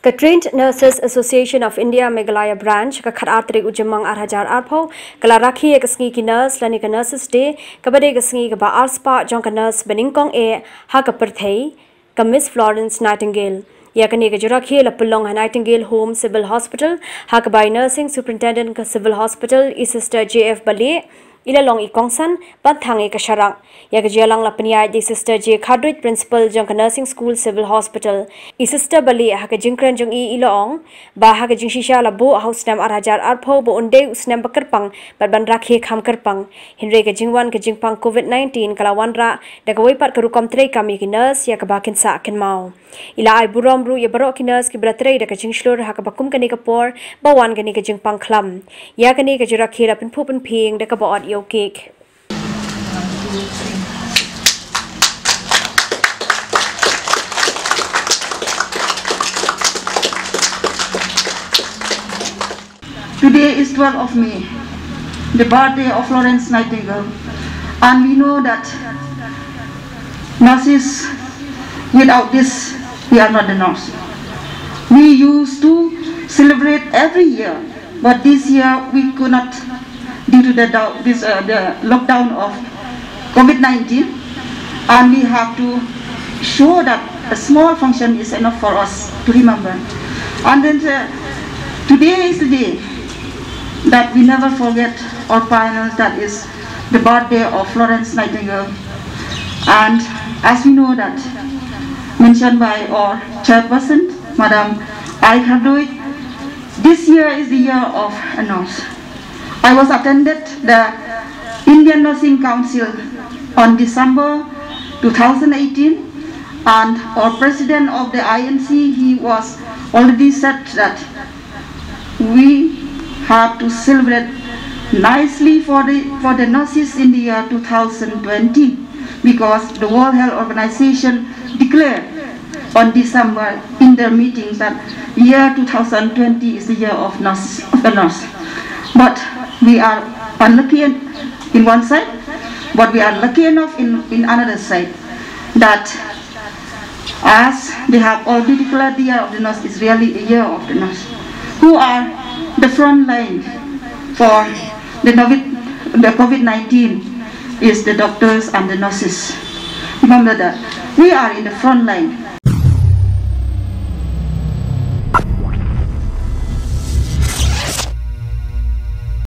The Trained Nurses Association of India Meghalaya branch ka kharatri ujamang 8,000 arpho kala Rakhe ka Sngi ki nurse lani ka nurses day kabade ka Sngi ka ba arspa jong ka nurse beningkong e ha ka perthei ka Miss Florence Nightingale yakani ka Rakhe la pulong Nightingale Home Civil Hospital ha ka by nursing superintendent ka Civil Hospital is Sister JF Bale ila long ikongsan pathange ka sharang yak jalang la pniai di Sister J Khadrit principal jong ka nursing school Civil Hospital i Sister Bali ha ka jingkran jong i ilong ba ha ka jingshisha la bo house nam 8,000 arpho bo unde usnam bakarpang ban Rakhe kham karpang hinre ka jingwan ka jingpang COVID-19 kala wanra da ka weipat ka rukom trei kami ki nurse yak ba kin sa kin mau ila ai burom ru ya barok ki nurse ki bratrei da ka jingslor ha ka bakum ka ni ka por bawan ka ni ka jingpang khlam ya ka ni ka Rakhe la pin phupin phing da ka ba yo cake. Today is 12th of May, the birthday of Florence Nightingale, and we know that nurses, without this, we are not a nurse. We used to celebrate every year, but this year we could not due to the lockdown of COVID-19, and we have to show that a small function is enough for us to remember. And then today is the day that we never forget our pioneers, that is the birthday of Florence Nightingale. And as we know that, mentioned by our chairperson, Madam RiKhasi, this year is the year of a nurse. I was attended the Indian Nursing Council on December 2018, and our president of the INC, he was already said that we have to celebrate nicely for the nurses in the year 2020, because the World Health Organization declared on December in their meetings that year 2020 is the year of the nurse. But we are unlucky in one side, but we are lucky enough in another side, that as they have already declared the year of the nurse is really a year of the nurse, who are the front line for the COVID-19 is the doctors and the nurses. Remember that we are in the front line